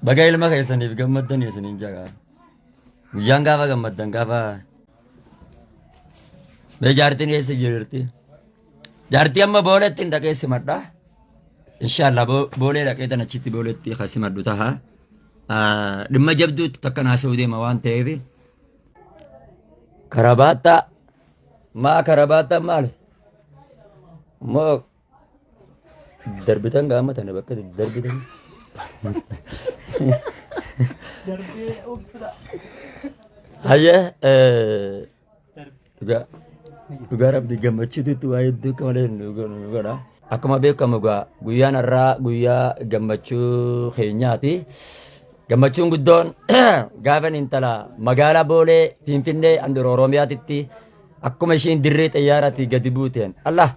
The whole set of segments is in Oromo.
Baga ilma keessaniif gammaddan isiniin jaga. Guyyaan gaafa gammaddan gaafa bee jaartiin eessa jirti? Jaartii amma booletti hin dhaqee simadha. Inshallah boolee dhaqee tan achitti booletti kan simadhu taha. Dhimma jabduutti takka naasuu deema waan ta'eef. Karabaata maa karabaata maal? Moo darbitan gaama tana bakka darbitan. Hayya dhugaa rabbi gammachuutu waa hedduu akka malee godha. Akkuma beekamu guyyaan har'aa guyyaa gammachuu keenyaati. Gammachuun guddoon gaafa intala magaalaa Boolee Finfinnee handhuura Oromiyaatitti akkuma ishiin dirree xiyyaaraatti gadi buuteen Allah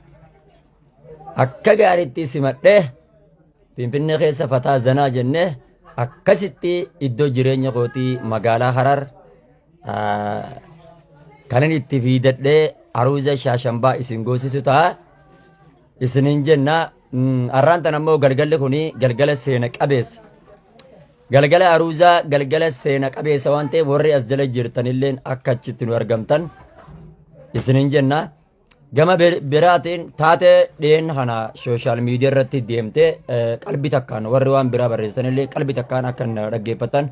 akka gaariitti simadhee Finfinnee keessa fataa zanaa jennee akkasitti iddoo jireenya kootii magaalaa Harar kanan itti fiidadhee aruuza shaashambaa isin goosisu ta'a. Isinin jenna har'aan tan ammoo galgalli kuni galgala seena qabeessa. Galgala aruuzaa galgala seena qabeessa waan ta'eef warri as jala jirtanilleen akka achitti nu argamtan isinin jenna. Gama biraatiin taatee dhiyeen kana sooshaal miidiyaa irratti deemtee qalbii takkaan warri waan biraa barreessanillee qalbii takkaan akka dhaggeeffatan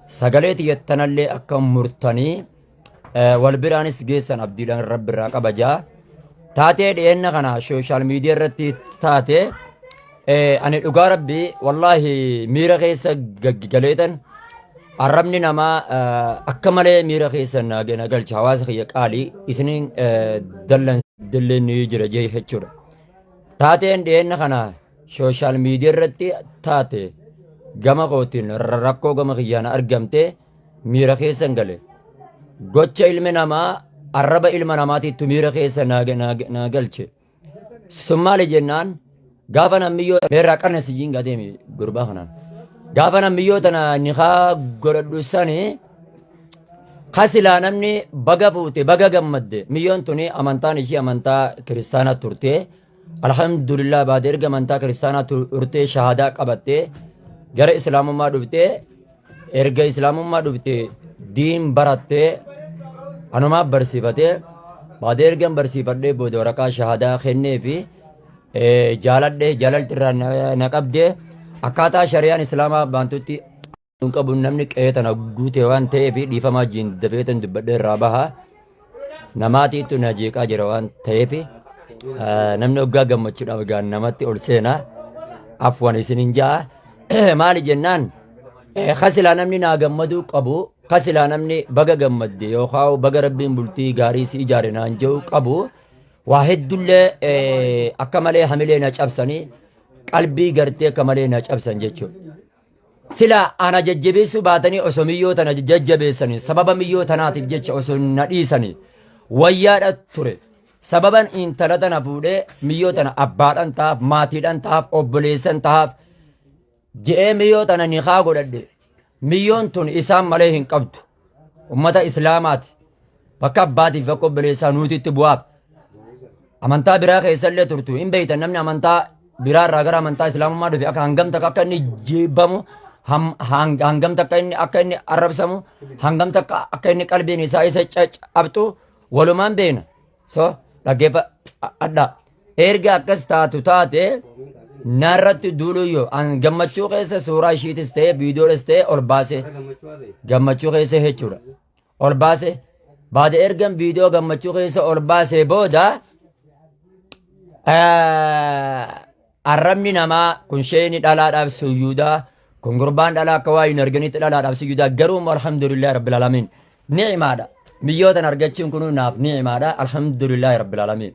sagalee xiyyeettanallee akka murtanii wal biraanis geessan abdiidhaan rabbi irraa qabajaa. Taatee dhiyeen kana sooshaal miidiyaa irratti taatee ani dhugaa rabbi wallaahi miira keessa gaggaleetan arrabni namaa akka malee miira keessa nagalcha hawaasa kiyya qaalii isiniin dalleen ni jira jechuudha. Taateen dhiyeenna kana sooshaal miidiyaa irratti taate gama kootiin rakkoo gama kiyyaan argamte miira keessa gale. Gocha ilmi namaa arraba ilma namaatiittu miira keessa nagalche. Summaali jennaan gaafa nammiyyoo meerraa qarna sijjiin gadeemi gurbaa kanaan. Gaafa nammiyyoo tana niqaa godhadhu sanii kasilaa namni baga fuute baga gammadde miyyoon tuni amantaan ishii amantaa kiristaanaa turte. Alhamdulillah baada erga amantaa kiristaanaa turte shahadaa qabatte gara islaamummaa dhufte erga islaamummaa dhufte diin baratte anumaa barsiifate baada ergan barsiifadhee booda waraqaa shahadaa kennee fi jaaladhe jaalalti irraa na qabde akkaataa shari'aan islaamaa baantutti qabu namni qe'ee tana guute waan ta'eef dhiifamaa jiin dafeetan dubbadhee irraa baha namaatiitu na jeeqaa jira waan ta'eef namni waggaa gammachuudhaaf gaan namatti ol seenaa afwan isinin ja'a maali jennaan kasilaa namni naa gammaduu qabu kasilaa namni baga gammadde yookaan baga rabbiin bultii gaarii si ijaare naan jedhu qabu waa heddullee akka malee hamilee na cabsanii qalbii gartee akka malee na cabsan jechuudha. Sila ana jajjabeessuu baatanii osoo miyyoo tana jajjabeessanii sababa miyyoo tanaatiif jecha osoo na dhiisanii wayyaadha ture. Sababan intala tana fuudhee miyyoo tana abbaadhaan taa'aaf maatiidhaan taa'aaf obboleessan taa'aaf je'ee miyyoo tana niqaa godhadhe. Miyyoon tun isaan malee hin qabdu. Ummata islaamaati. Bakka abbaatiif bakka obboleessaa nuutitti bu'aaf. Amantaa biraa keessallee turtu hin beeytan namni amantaa biraa irraa gara amantaa islaamummaa dhufe akka hangamta akka inni jibbamu hangamta akka inni arrabsamu hangamta akka inni qalbiin isaa isa cabxu walumaan beena. So dhaggeeffa adda erga akkas taatu taate narratti duuluyyoo an gammachuu keessa suuraa ishiitis ta'e viidiyoodhas ta'e ol baase gammachuu keessa jechuudha ol baase baada ergan viidiyoo gammachuu keessa ol baase booda arrabni namaa kun sheeni dhalaadhaaf suyyuudaa kun gurbaan dhalaa akka waa hin arganitti dhalaadhaaf suyyuudaa garuu alhamdulillah rabbil alamin ni'imaadha miyyootan argachuun kun naaf ni'imaadha alhamdulillah rabbil alamin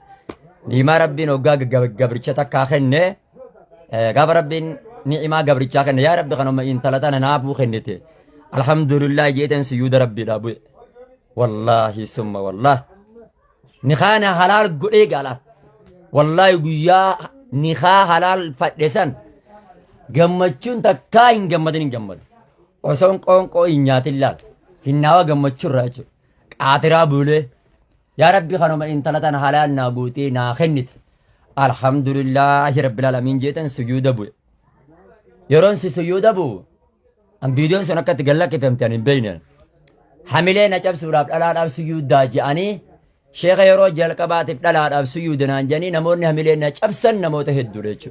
ni'imaa rabbiin hoggaa gabricha takkaa kenne gaafa rabbiin ni'imaa gabrichaa kenne yaa rabbi kanuma intala tana naafuu kennite alhamdulillah jeetan suyyuuda rabbiidha bu'e wallaahi summa wallah niqaana halaal godhee gaalaat wallahi guyyaa niqaa halaal fadhesan gammachuun takkaa hin gammadin hin gammadu osoon qoonqoo hin nyaatin laal hinnaawa gammachuu irraa jechuudha qaatiraa buulee yaa rabbi kanuma intala tana halaal naa guutee naa kennite alhamdulillahi rabbil alamin jeetan sujuuda bu'e yeroon si sujuuda bu'u أم فيديو سنكت قال لك فهمتني بيننا حملين أجاب سورة الألعاب أب سيود داجاني شيخ يروج الكبات الألعاب أب سيود نانجاني نمون حملين أجاب سن نموت هدو ليشو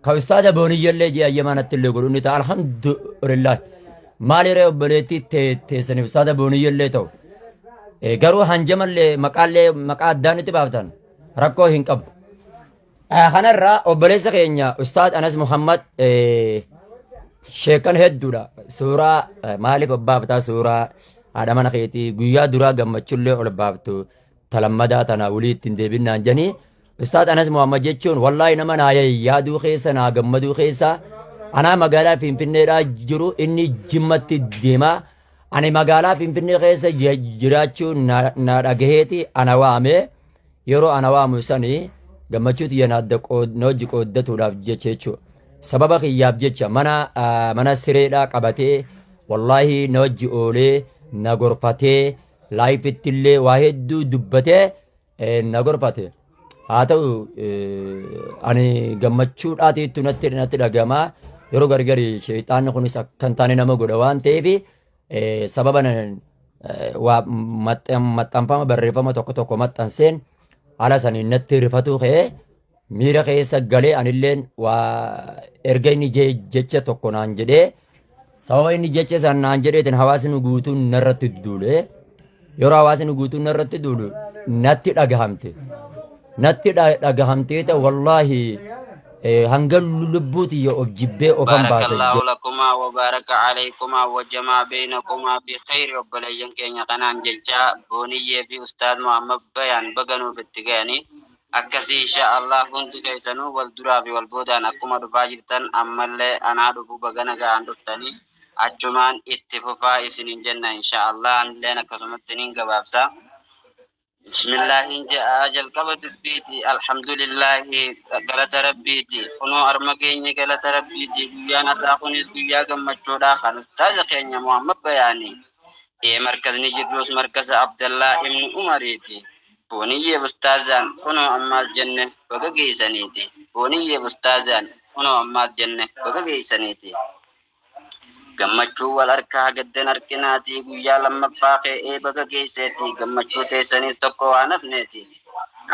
كاستاذ بوني يلي جي أيمان التلي يقولون تعال الحمد لله مالي ريو بليتي تيسني استاذ بوني يلي تو قرو هنجمل مقال داني تبابتان ركو هنقب خنا الرا وبليس خينيا استاذ انس محمد شيكن هدودا سورة مالي بابتا سورة آدمان خيتي غويا دورا غمچولي اول بابتو تلمدا تنا وليد تندبين نانجاني استاذ انس محمد جچون والله نما نايا يادو خيسا نا غمدو خيسا انا مغالا فينفني را جرو اني جمت ديما انا مغالا فينفني خيسا جراچو نا دغهيتي انا وامي يرو انا وامو سني غمچوت يناد قود نوج قودتو داف جچچو سبب خياب جچ منا سريدا قبتي والله نوج اولي نغرفتي لايف تلي واحد دبته نغرفتي هاتو اني غمچوداتي تنت دغما يرو غرغري شيطان خنس كنتاني نما غدوان تيفي سببنا و متامفما بريفما توكو متانسين على سنين نترفتو خي ميرا خي سغالي انيلين و ارغيني جيچه توكو نانجدي سببني جيچه سان نانجدي تن حواسن غوتو نرت دولي يرو حواسن غوتو نرت دولو نتي دغامتي نتي دغامتي تا والله هنگل لبوتي يو جيبه اوفن بارك الله لكما وبارك عليكما وجمع بينكما في خير وبلين كينيا قنان ججا بونيه في استاذ محمد بيان بغنو في التغاني أكسي إن شاء الله كنت كيسنو والدرابي والبودان أكما دفاجرتن أمالي أنا دفو بغنغا عندفتني أجمان اتففا إسنين جنة إن شاء الله عندنا كسمتنين قبابسا بسم الله إن جاء أجل قبط بيتي الحمد لله قلت ربيتي خنو أرمكيني قلت ربيتي بيانا تاقونيس بيا قمجودا خانستاذ خيني محمد بياني مركز نجدروس مركز عبد الله ابن عمريتي بونية بستازان خنو أما الجنة وقاقي سنيتي بونية بستازان خنو أما الجنة وقاقي سنيتي gammachuu wal harkaa gaddan harkinaati guyyaa lammaffaa ka'ee baga geesseeti gammachuu teessanis tokko waan hafneeti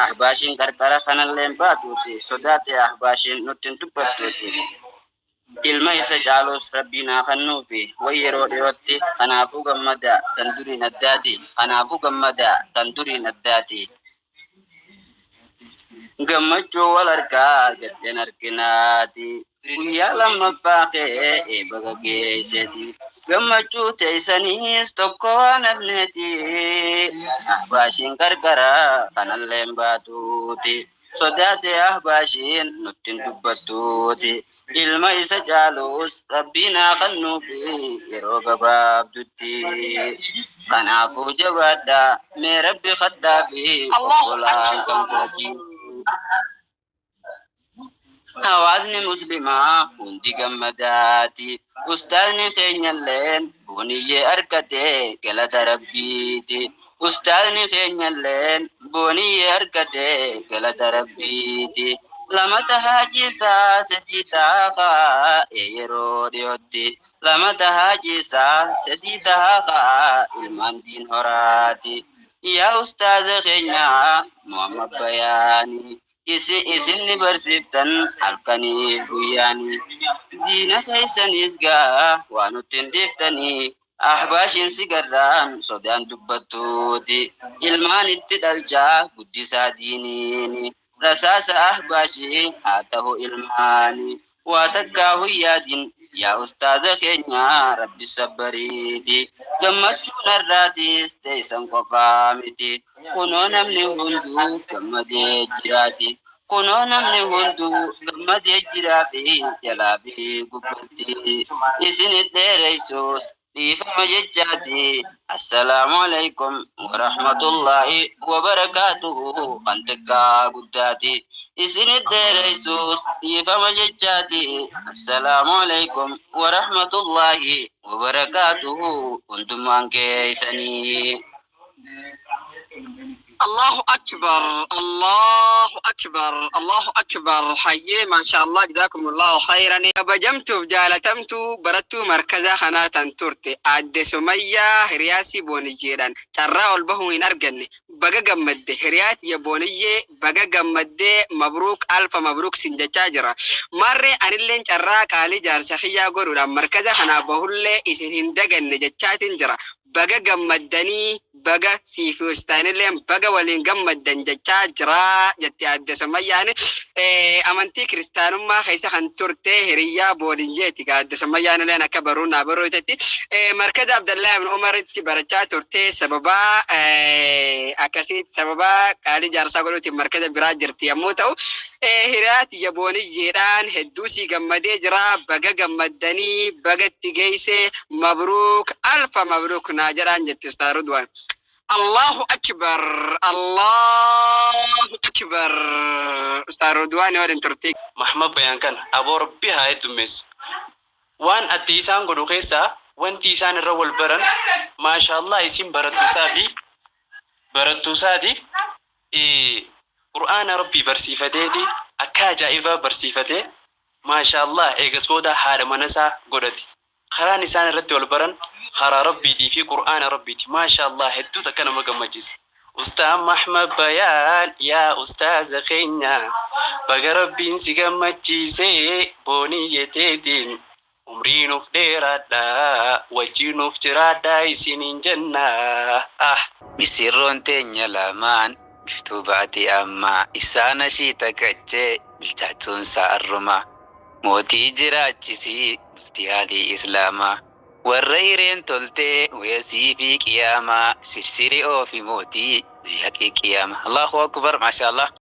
ahbaashiin qarqara kanalleen baatuuti sodaate ahbaashiin nuttiin dubbattuuti ilma isa caalus rabbiinaa kannuufi way yeroo dhiyootti kanaafuu gammada tan duriin addaati kanaafuu gammada tan duriin addaati gammachuu wal harkaa gaddan harkinaati guyyaa lammaffaa ka'ee baga geesseeti gammachuu teessanis tokko waan hafneeti ahbaashiin qarqara kanalleen baatuuti sodaate ahbaashiin nuttiin dubbattuuti ilma isa caalus rabbiinaa kannuufi yeroo gabaabdutti kanaafuu jabaadha mee rabbi kadhaafi obbolaan kan kooti hawaasni muslimaa hundi gammadaati ustaazni keenyalleen booniyyee argate galata rabbiiti ustaazni keenyalleen booniyyee argate galata rabbiiti lama tahaajiisaa sadii taakaa yeroo dhiyootti lama tahaajiisaa sadii taakaa ilmaan diin horaati yaa ustaaza keenyaa muhammad bayaanii isinni barsiiftan halkanii guyyaanii diina keessanis gaa waan uttiin dhiiftanii ahbaashiin sigarraan sodaan dubbattuuti ilmaan itti dhalchaa guddisaa diiniini rasaasa ahbaashii haa ta'u ilmaani waa takkaa huyyaadin yaa ustaaza keenyaa rabbi sabbariiti gammachuun har'aatis teessan qofaa miti kunoo namni hunduu gammadee jiraati kunoo namni hunduu gammadee jiraa fi jalaa fi gubbatti isinit dheereysuus dhiifama jechaati assalaamu alaykum warahmatullaahi wabarakaatuhu kan xiqqaa guddaati isinit dheereysuus dhiifama jechaati assalaamu alaykum warahmatullaahi wabarakaatuhu hundumaan keeysanii الله أكبر الله أكبر الله أكبر حيي ما شاء الله جزاكم الله خيرا بجمتو جالتمتو برتو مركزة خناتا تورتي عد سمية هرياسي بونجيران ترى البهو ينرجن بقى جمد هريات يبونية بقى جمد مبروك ألف مبروك سنجتاجرة مرة أنا اللي ترى كالي جارسخيا قرر مركزة خنا بهولة إسهين دجن جتاتين جرا بقى جمدني بقى في فستان اللي بقى ولين جمدن جتاجرة جتي عد سمية يعني أمانتي كريستيانو ما خيسة خنتورتي هريا بولينجيتي عد سمية أنا لنا كبرونا بروتتي مركز عبد الله بن عمر تبرجات تورتي سببا أكاسيت سببا قالي جارسا قلوتي مركز براجر تيموتو هرات يبوني جيران هدوسي جمدي جرا بقى جمدني بقى تجيسي مبروك ألف مبروك ناجران جتستاردوان الله أكبر الله أكبر أستاذ رضوان ورين ترتيك محمد بيان كان أبو ربي هاي تمس وان أتيسان قدو خيسا وان تيسان الرول برن ما شاء الله يسين برتو سادي قرآن ربي برسيفتي دي أكا جائفة برسيفتي ما شاء الله إيقس بودا حال منسا قدتي خرا نسان الرد والبرن خرا ربي دي في قرآن ربي دي ما شاء الله هدو تكنا مقمجيس أستاذ محمد بيان يا أستاذ خينا بقى ربي نسيقمجيسي بوني يتيدين عمري نفديرادا وجي نفجرادا يسينين جنة بسيرون تنيا لامان بفتوباتي أما إسانا شيتا كتشي بلتاتون سارما موتي جراتشيسي بلتيالي إسلاما والريرين تلتي ويسي في قياما سرسري أو في موتي بيحكي قياما الله أكبر ما شاء الله.